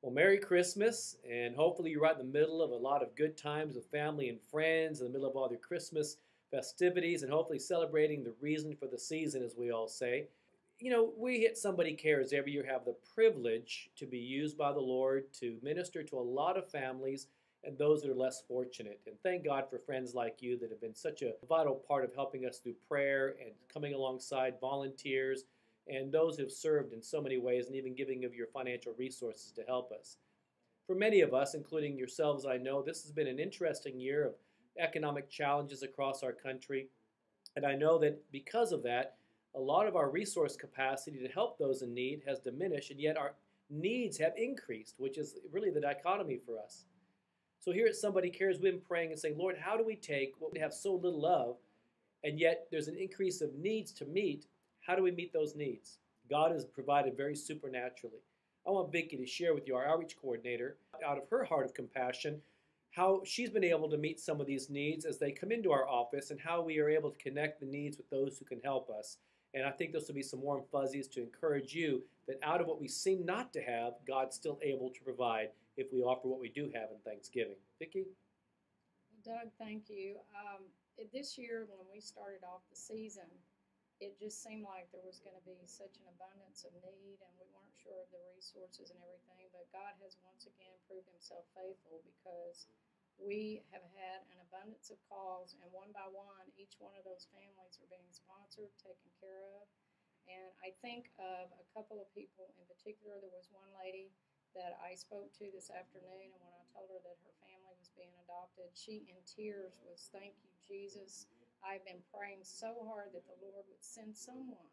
Well, Merry Christmas, and hopefully you're right in the middle of a lot of good times with family and friends, in the middle of all your Christmas festivities, and hopefully celebrating the reason for the season, as we all say. We at Somebody Cares every year have the privilege to be used by the Lord to minister to a lot of families and those that are less fortunate. And thank God for friends like you that have been such a vital part of helping us through prayer and coming alongside volunteers and those who have served in so many ways and even giving of your financial resources to help us. For many of us, including yourselves, I know this has been an interesting year of economic challenges across our country. And I know that because of that, a lot of our resource capacity to help those in need has diminished, and yet our needs have increased, which is really the dichotomy for us. So here at Somebody Cares, we've been praying and saying, Lord, how do we take what we have so little of, and yet there's an increase of needs to meet? How do we meet those needs? God has provided very supernaturally. I want Vicki to share with you, our outreach coordinator, out of her heart of compassion, how she's been able to meet some of these needs as they come into our office and how we are able to connect the needs with those who can help us. And I think this will be some warm fuzzies to encourage you that out of what we seem not to have, God's still able to provide if we offer what we do have in Thanksgiving. Vicki? Doug, thank you. This year, when we started off the season, it just seemed like there was going to be such an abundance of need, and we weren't sure of the resources and everything. But God has once again proved himself faithful, because we have had an abundance of calls, and one by one, each one of those families are being sponsored, taken care of. And I think of a couple of people in particular. There was one lady that I spoke to this afternoon, and when I told her that her family was being adopted, she in tears was, "Thank you, Jesus. I've been praying so hard that the Lord would send someone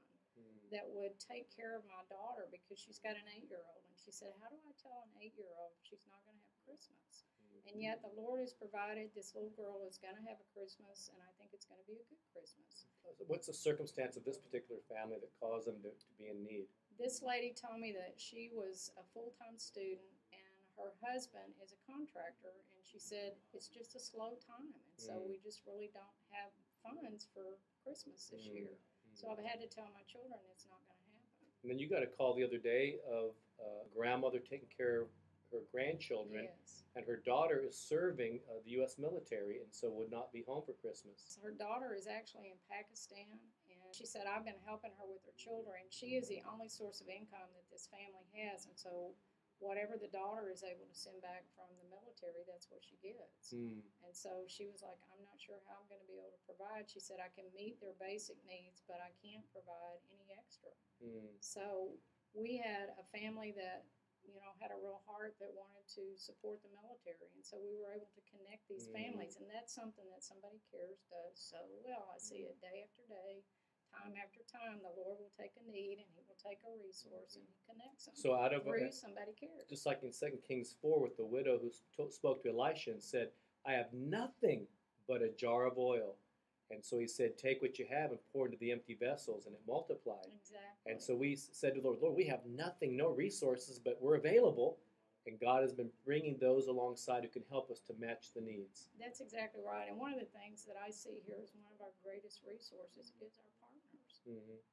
that would take care of my daughter, because she's got an 8-year-old." And she said, "How do I tell an 8-year-old she's not going to have Christmas?" And yet the Lord has provided. This little girl is going to have a Christmas, and I think it's going to be a good Christmas. What's the circumstance of this particular family that caused them to be in need? This lady told me that she was a full-time student, and her husband is a contractor, and she said it's just a slow time, and so we just really don't have funds for Christmas this year. So I've had to tell my children it's not going to happen. And then you got a call the other day of a grandmother taking care of her grandchildren, Yes. and her daughter is serving the U.S. military and so would not be home for Christmas. Her daughter is actually in Pakistan, and she said, "I've been helping her with her children." She is the only source of income that this family has, and so whatever the daughter is able to send back from the military, that's what she gets. And so she was like, "I'm not sure how I'm going to be able to provide." She said, "I can meet their basic needs, but I can't provide any extra." So we had a family that had a real heart that wanted to support the military, and so we were able to connect these families, and that's something that Somebody Cares does so well. I see it day after day, time after time. The Lord will take a need, and he will take a resource, and he connects them So out of through Somebody Cares. Just like in 2 Kings 4 with the widow who spoke to Elisha and said, "I have nothing but a jar of oil." And so he said, "Take what you have and pour into the empty vessels," and it multiplied. Exactly. And so we said to the Lord, we have nothing, no resources, but we're available. And God has been bringing those alongside who can help us to match the needs. That's exactly right. And one of the things that I see here is one of our greatest resources is our partners.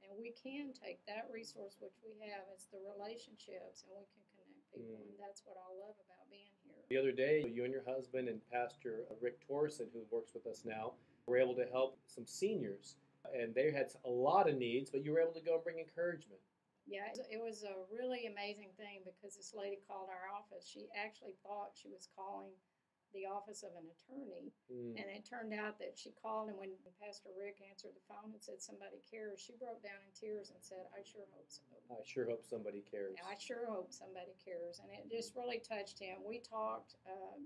And we can take that resource which we have, it's the relationships, and we can connect people. And that's what I love about being here. The other day, you and your husband and Pastor Rick Torson, who works with us now, were able to help some seniors. And they had a lot of needs, but you were able to go and bring encouragement. Yeah, it was a really amazing thing, because this lady called our office. She actually thought she was calling the office of an attorney, and it turned out that she called, and when Pastor Rick answered the phone and said Somebody Cares, she broke down in tears and said, "I sure hope so. I sure hope somebody cares. I sure hope somebody cares." And it just really touched him. We talked.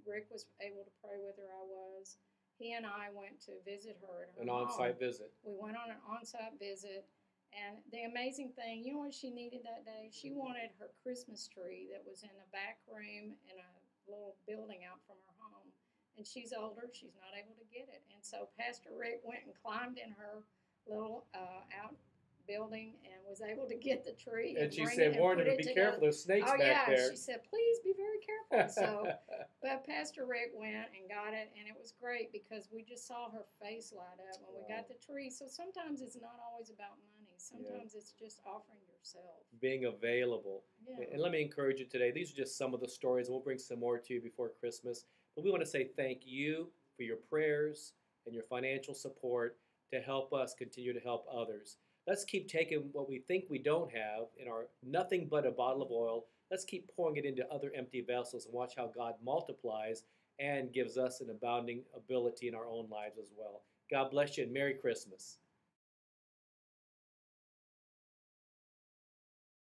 Rick was able to pray with her. I was. He and I went to visit her at her An home. on-site visit. We went on an on-site visit, and the amazing thing, you know what she needed that day? She wanted her Christmas tree that was in a back room in a little building out from her home. And she's older, she's not able to get it. And so Pastor Rick went and climbed in her little outbuilding and was able to get the tree. And she said, "Warn her to be careful, there's snakes back there." She said, "Please be very careful." So, but Pastor Rick went and got it, and it was great because we just saw her face light up when we got the tree. So sometimes it's not always about money. Sometimes it's just offering yourself. Being available. Yeah. And let me encourage you today. These are just some of the stories, and we'll bring some more to you before Christmas. But we want to say thank you for your prayers and your financial support to help us continue to help others. Let's keep taking what we think we don't have in our nothing but a bottle of oil. Let's keep pouring it into other empty vessels and watch how God multiplies and gives us an abounding ability in our own lives as well. God bless you and Merry Christmas.